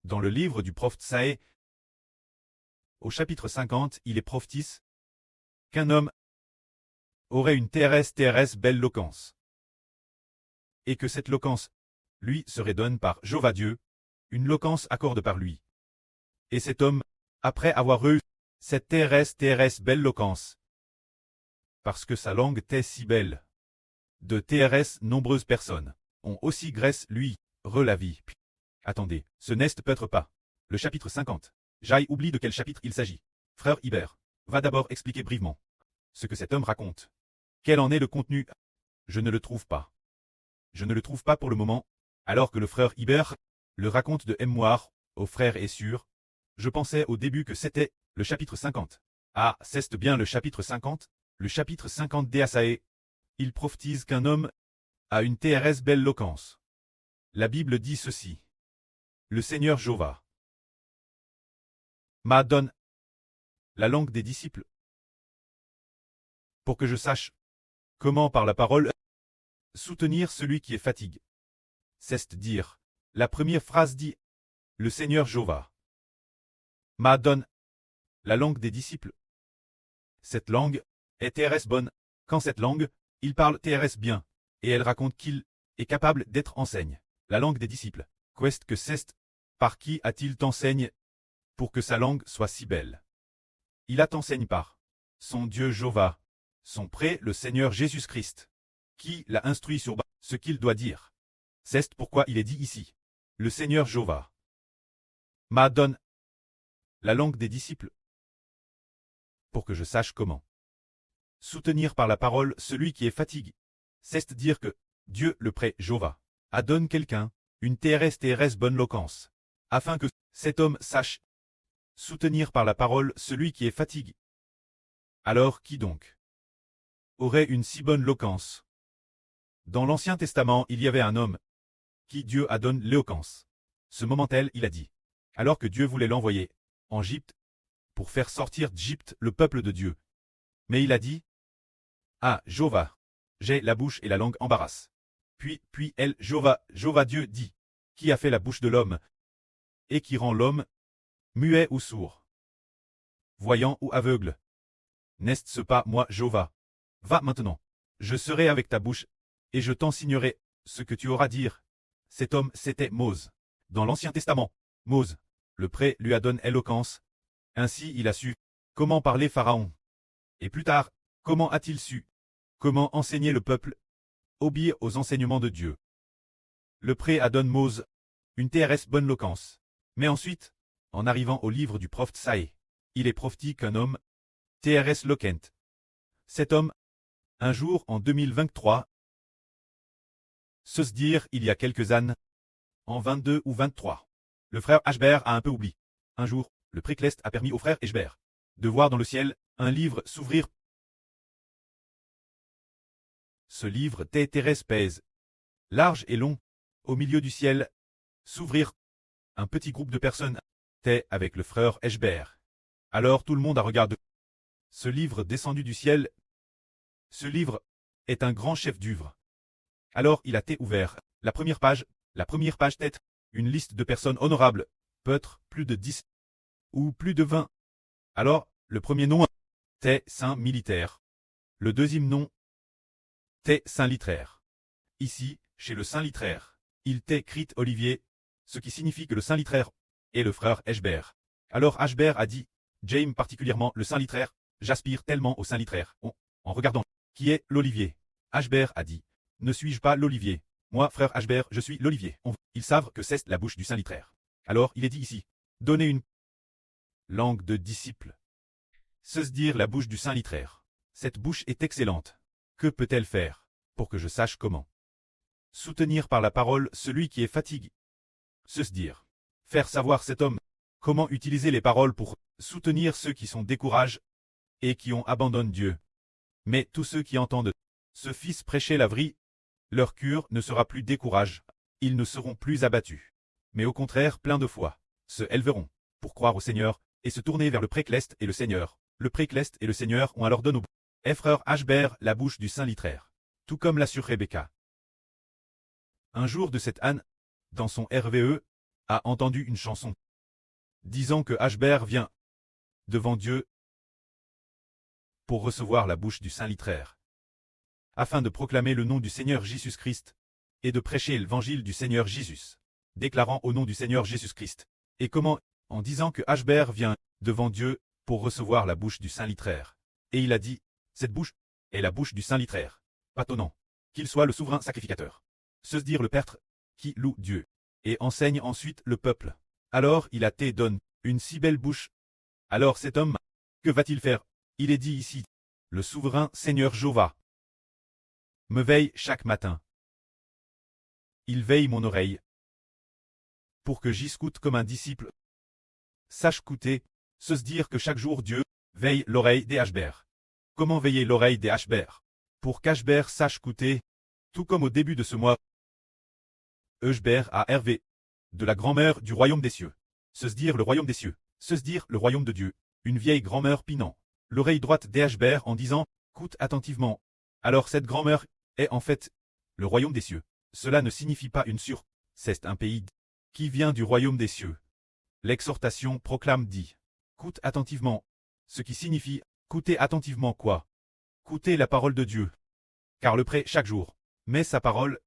Dans le livre du prophète Saé, au chapitre 50, il est prophétise qu'un homme aurait une TRS belle loquence, et que cette loquence, lui, serait donnée par Jéhovah Dieu, une loquence accorde par lui. Et cet homme, après avoir eu cette TRS belle loquence, parce que sa langue était si belle, de TRS nombreuses personnes ont aussi graisse lui, la vie. Attendez, ce n'est peut-être pas. Le chapitre 50. J'aille oublie de quel chapitre il s'agit. Frère Hibert, va d'abord expliquer brièvement ce que cet homme raconte. Quel en est le contenu? Je ne le trouve pas. Je ne le trouve pas pour le moment, alors que le frère Hibert le raconte de mémoire au frère est sûr. Je pensais au début que c'était le chapitre 50. Ah, c'est bien le chapitre 50? Le chapitre 50 d'Asaé. Il prophétise qu'un homme a une TRS belle loquence. La Bible dit ceci. Le Seigneur Jéhovah m'a donné la langue des disciples pour que je sache comment par la parole soutenir celui qui est fatigué. C'est-à-dire, la première phrase dit le Seigneur Jéhovah m'a donné la langue des disciples. Cette langue est TRS bonne. Quand cette langue, il parle TRS bien, et elle raconte qu'il est capable d'être enseigne. La langue des disciples. Qu'est-ce que c'est? Par qui a-t-il t'enseigne pour que sa langue soit si belle? Il a t'enseigne par son Dieu Jéhovah, son pré le Seigneur Jésus-Christ, qui l'a instruit sur ce qu'il doit dire. C'est pourquoi il est dit ici. Le Seigneur Jéhovah m'a donné la langue des disciples pour que je sache comment soutenir par la parole celui qui est fatigué. C'est-à-dire que Dieu le pré Jéhovah a donné quelqu'un une TRS bonne loquence, afin que cet homme sache soutenir par la parole celui qui est fatigué. Alors qui donc aurait une si bonne loquence? Dans l'Ancien Testament, il y avait un homme qui Dieu a donné l'éloquence. Ce moment-là, il a dit, alors que Dieu voulait l'envoyer en Égypte pour faire sortir d'Égypte le peuple de Dieu. Mais il a dit, ah, Jéhovah, j'ai la bouche et la langue embarrasse. Puis Jéhovah Dieu dit, qui a fait la bouche de l'homme et qui rend l'homme muet ou sourd, voyant ou aveugle? N'est-ce pas moi, Jéhovah? Va maintenant, je serai avec ta bouche, et je t'enseignerai ce que tu auras à dire. Cet homme, c'était Mose. Dans l'Ancien Testament, Mose, le pré lui a donné éloquence. Ainsi il a su comment parler Pharaon. Et plus tard, comment a-t-il su comment enseigner le peuple, obéir aux enseignements de Dieu? Le pré a donné Mose une TRS bonne loquence. Mais ensuite, en arrivant au livre du prophète Saé, il est prophétisé qu'un homme, TRS loquent. Cet homme, un jour en 2023, se dire il y a quelques années, en 22 ou 23, le frère Hbert a un peu oublié. Un jour, le précleste a permis au frère Hbert de voir dans le ciel un livre s'ouvrir. Ce livre TRS pèse, large et long, au milieu du ciel, s'ouvrir. Un petit groupe de personnes était avec le frère Hbert. Alors tout le monde a regardé ce livre descendu du ciel. Ce livre est un grand chef d'œuvre. Alors il a été ouvert. La première page tête, une liste de personnes honorables, peut-être plus de 10 ou plus de 20. Alors, le premier nom était Saint militaire. Le deuxième nom était Saint littéraire. Ici, chez le Saint littéraire, il t'est écrit Olivier, ce qui signifie que le Saint littéraire est le frère Hbert. Alors Hbert a dit, James particulièrement le Saint littéraire, j'aspire tellement au Saint littéraire. En regardant, qui est l'Olivier? Hbert a dit, ne suis-je pas l'Olivier? Moi, frère Hbert, je suis l'Olivier. Ils savent que c'est la bouche du Saint littéraire. Alors, il est dit ici, donnez une langue de disciple. Se dire la bouche du Saint littéraire. Cette bouche est excellente. Que peut-elle faire pour que je sache comment soutenir par la parole celui qui est fatigué? Se dire. Faire savoir cet homme comment utiliser les paroles pour soutenir ceux qui sont découragés et qui ont abandonné Dieu. Mais tous ceux qui entendent ce fils prêcher la vraie, leur cœur ne sera plus découragé, ils ne seront plus abattus. Mais au contraire plein de foi, se élèveront pour croire au Seigneur et se tourner vers le précleste et le Seigneur. Le précleste et le Seigneur ont alors donné au frère Hbert la bouche du Saint littéraire, tout comme l'assure Rebecca. Un jour de cette année, dans son RVE, a entendu une chanson disant que Ashbert vient devant Dieu pour recevoir la bouche du saint littéraire, afin de proclamer le nom du Seigneur Jésus-Christ et de prêcher l'évangile du Seigneur Jésus, déclarant au nom du Seigneur Jésus-Christ. Et comment? En disant que Ashbert vient devant Dieu pour recevoir la bouche du saint littéraire. Et il a dit, cette bouche est la bouche du saint littéraire. Patonnant, qu'il soit le souverain sacrificateur. Se dire le prêtre qui loue Dieu et enseigne ensuite le peuple. Alors il a te donne une si belle bouche. Alors cet homme, que va-t-il faire? Il est dit ici, le souverain Seigneur Jéhovah me veille chaque matin. Il veille mon oreille pour que j'y scoute comme un disciple. Sache écouter, se dire que chaque jour Dieu veille l'oreille des Ashbert. Comment veiller l'oreille des Ashbert? Pour qu'Ashbert sache écouter, tout comme au début de ce mois, Ashbert a Hervé, de la grand-mère du royaume des cieux. Se dire le royaume des cieux, se dire le royaume de Dieu, une vieille grand-mère pinant l'oreille droite des Ashbert en disant, écoute attentivement. Alors cette grand-mère est en fait le royaume des cieux. Cela ne signifie pas une c'est un pays qui vient du royaume des cieux. L'exhortation proclame dit, écoute attentivement, ce qui signifie, écoutez attentivement quoi? Écoutez la parole de Dieu. Car le prêt chaque jour met sa parole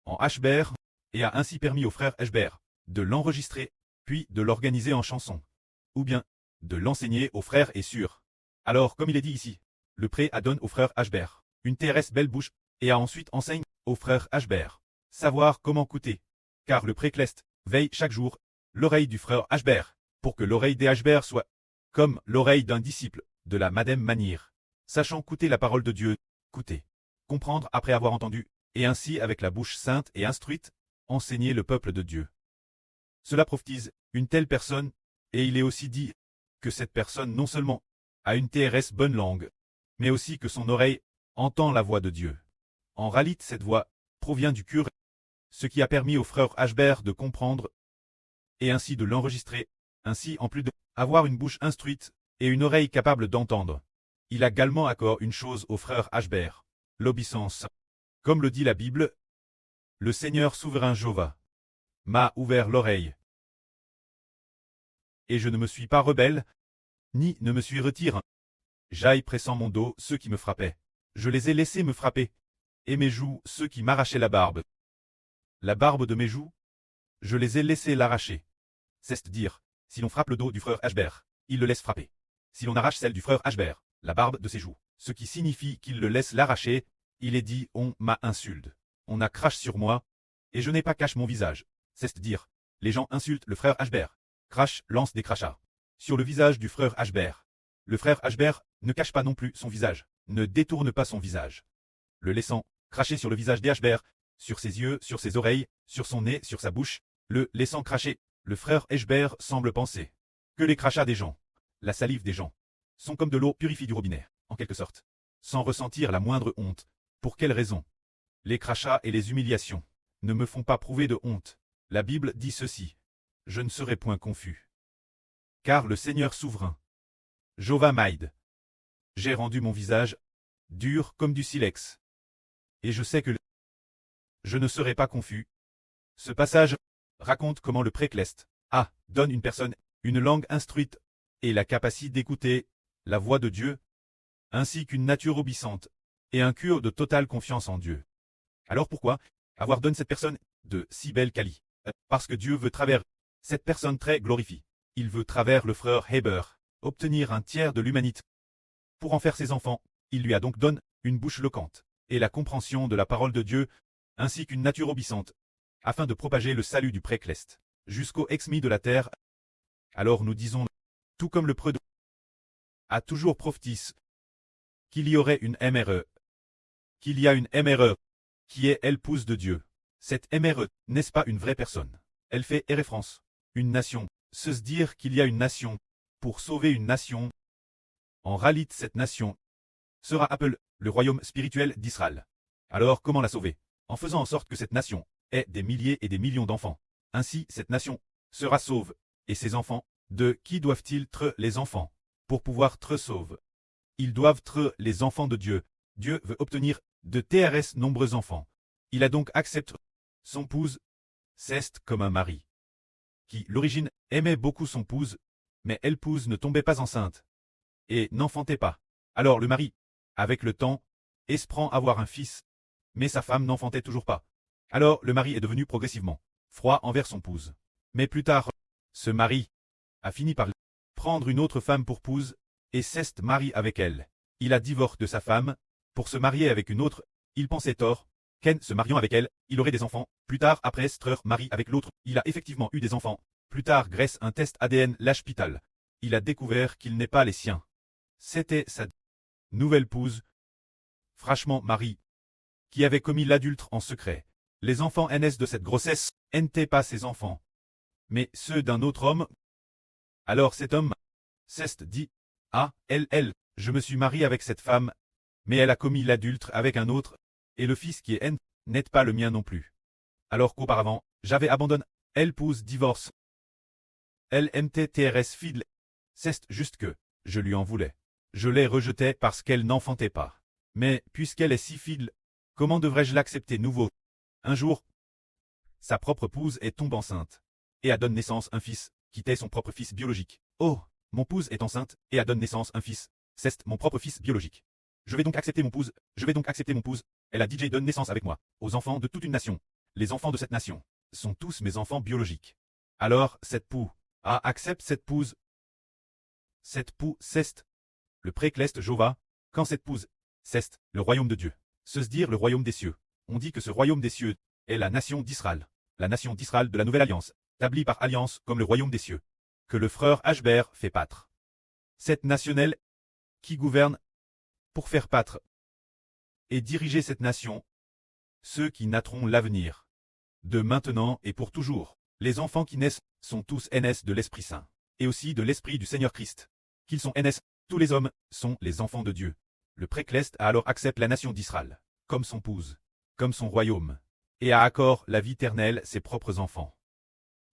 en Ashbert et a ainsi permis aux frères Ashbert de l'enregistrer, puis de l'organiser en chanson, ou bien de l'enseigner aux frères et sœurs. Alors comme il est dit ici, le prêt adonne aux frères Ashbert une terrestre belle bouche, et a ensuite enseigne aux frères Ashbert savoir comment écouter, car le précleste veille chaque jour l'oreille du frère Ashbert, pour que l'oreille des Ashbert soit comme l'oreille d'un disciple, de la madame manière, sachant écouter la parole de Dieu, écouter, comprendre après avoir entendu, et ainsi avec la bouche sainte et instruite, enseigner le peuple de Dieu. Cela prophétise une telle personne, et il est aussi dit que cette personne non seulement a une TRS bonne langue, mais aussi que son oreille entend la voix de Dieu. En réalité, cette voix provient du curé, ce qui a permis au frère Ashbert de comprendre et ainsi de l'enregistrer, ainsi en plus d'avoir une bouche instruite et une oreille capable d'entendre. Il a également accordé une chose au frère Ashbert, l'obéissance. Comme le dit la Bible, le Seigneur souverain Jéhovah m'a ouvert l'oreille. Et je ne me suis pas rebelle, ni ne me suis retiré. J'aille pressant mon dos ceux qui me frappaient. Je les ai laissés me frapper. Et mes joues ceux qui m'arrachaient la barbe. La barbe de mes joues, je les ai laissés l'arracher. C'est-à-dire, si l'on frappe le dos du frère Ashbert, il le laisse frapper. Si l'on arrache celle du frère Ashbert, la barbe de ses joues, ce qui signifie qu'il le laisse l'arracher, il est dit on m'a insulte. On a crache sur moi, et je n'ai pas cache mon visage. C'est-à-dire, les gens insultent le frère Ashbert. Crash lance des crachats sur le visage du frère Ashbert. Le frère Ashbert ne cache pas non plus son visage, ne détourne pas son visage. Le laissant cracher sur le visage d'Ashbert, sur ses yeux, sur ses oreilles, sur son nez, sur sa bouche, le laissant cracher, le frère Ashbert semble penser que les crachats des gens, la salive des gens, sont comme de l'eau purifiée du robinet, en quelque sorte, sans ressentir la moindre honte. Pour quelle raison? Les crachats et les humiliations ne me font pas prouver de honte. La Bible dit ceci. Je ne serai point confus. Car le Seigneur souverain, Jéhovah m'aide. J'ai rendu mon visage dur comme du silex. Et je sais que je ne serai pas confus. Ce passage raconte comment le précleste donne une personne une langue instruite et la capacité d'écouter la voix de Dieu, ainsi qu'une nature obéissante et un cœur de totale confiance en Dieu. Alors pourquoi avoir donné cette personne de si belle qualité? Parce que Dieu veut travers cette personne très glorifiée. Il veut travers le frère Heber obtenir un tiers de l'humanité. Pour en faire ses enfants, il lui a donc donné une bouche éloquente et la compréhension de la parole de Dieu, ainsi qu'une nature obéissante, afin de propager le salut du précleste jusqu'aux exmis de la terre. Alors nous disons, tout comme le preux a toujours prophétisé qu'il y aurait une MRE, qu'il y a une MRE, qui est l'épouse de Dieu. Cette MRE, n'est-ce pas une vraie personne? Elle fait référence. Une nation, se dire qu'il y a une nation, pour sauver une nation. En réalité, cette nation sera appelée le royaume spirituel d'Israël. Alors comment la sauver? En faisant en sorte que cette nation ait des milliers et des millions d'enfants. Ainsi, cette nation sera sauve. Et ses enfants, de qui doivent-ils être les enfants? Pour pouvoir être sauve, ils doivent être les enfants de Dieu. Dieu veut obtenir de TRS nombreux enfants. Il a donc accepté son épouse, c'est comme un mari. qui, l'origine, aimait beaucoup son épouse, mais l'épouse ne tombait pas enceinte et n'enfantait pas. Alors le mari, avec le temps, espérant avoir un fils, mais sa femme n'enfantait toujours pas. Alors le mari est devenu progressivement froid envers son épouse. Mais plus tard, ce mari a fini par prendre une autre femme pour épouse et s'est marié avec elle. Il a divorcé de sa femme pour se marier avec une autre. Il pensait tort qu'en se mariant avec elle, il aurait des enfants. Plus tard, après être marié avec l'autre, il a effectivement eu des enfants. Plus tard, grâce à un test ADN l'hôpital, il a découvert qu'il n'est pas les siens. C'était sa nouvelle épouse, franchement Marie, qui avait commis l'adultère en secret. Les enfants naissent de cette grossesse n'étaient pas ses enfants, mais ceux d'un autre homme. Alors cet homme s'est dit, ah, elle, je me suis marié avec cette femme, mais elle a commis l'adultère avec un autre, et le fils qui est n'est pas le mien non plus. Alors qu'auparavant, j'avais abandonné, elle épouse divorce. Elle mttrs fidèle. C'est juste que, je lui en voulais. Je l'ai rejetée parce qu'elle n'enfantait pas. Mais, puisqu'elle est si fidèle, comment devrais-je l'accepter nouveau? Un jour, sa propre épouse est tombée enceinte, et a donné naissance à un fils, qui était son propre fils biologique. Oh, mon épouse est enceinte, et a donné naissance à un fils. C'est mon propre fils biologique. Je vais donc accepter mon épouse, Elle a DJ donne naissance avec moi, aux enfants de toute une nation. Les enfants de cette nation sont tous mes enfants biologiques. Alors, cette épouse accepte cette épouse. Cette épouse, c'est le précleste Jova, quand cette épouse, c'est le royaume de Dieu. Se dire le royaume des cieux. On dit que ce royaume des cieux est la nation d'Israël. La nation d'Israël de la nouvelle alliance, établie par alliance comme le royaume des cieux, que le frère Ashbert fait pâtre. Cette nationnelle qui gouverne pour faire pâtre et diriger cette nation, ceux qui naîtront l'avenir, de maintenant et pour toujours. Les enfants qui naissent sont tous NS de l'Esprit Saint, et aussi de l'Esprit du Seigneur Christ. Qu'ils sont NS, tous les hommes sont les enfants de Dieu. Le précleste a alors accepté la nation d'Israël, comme son épouse, comme son royaume, et a accord la vie éternelle ses propres enfants.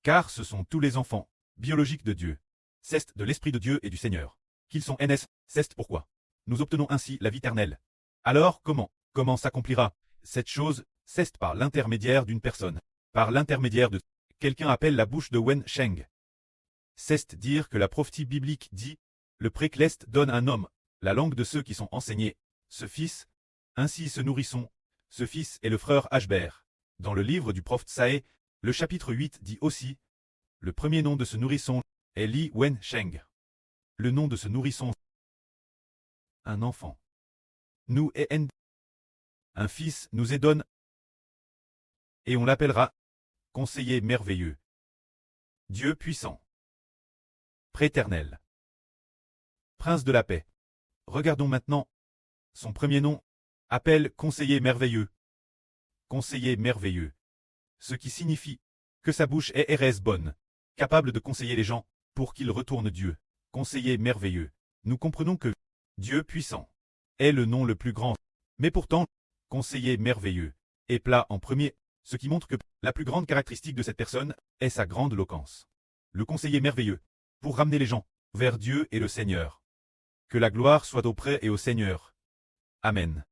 Car ce sont tous les enfants, biologiques de Dieu. C'est de l'Esprit de Dieu et du Seigneur. Qu'ils sont NS, c'est pourquoi nous obtenons ainsi la vie éternelle. Alors comment s'accomplira cette chose? C'est par l'intermédiaire d'une personne, par l'intermédiaire de quelqu'un appelle la bouche de Wen Sheng. C'est dire que la prophétie biblique dit, le précleste donne un homme, la langue de ceux qui sont enseignés, ce fils, ainsi se nourrissons, ce fils est le frère Ashbert. Dans le livre du prophète Saé, le chapitre 8 dit aussi, le premier nom de ce nourrisson est Li Wen Sheng. Le nom de ce nourrisson, un enfant. Nous et un fils nous est donné, et on l'appellera conseiller merveilleux, Dieu puissant, préternel, prince de la paix. Regardons maintenant, son premier nom, appelle conseiller merveilleux. Conseiller merveilleux, ce qui signifie que sa bouche est RS bonne, capable de conseiller les gens pour qu'ils retournent Dieu. Conseiller merveilleux, nous comprenons que Dieu puissant est le nom le plus grand, mais pourtant, conseiller merveilleux est plat en premier, ce qui montre que la plus grande caractéristique de cette personne est sa grande éloquence. Le conseiller merveilleux, pour ramener les gens vers Dieu et le Seigneur. Que la gloire soit auprès et au Seigneur. Amen.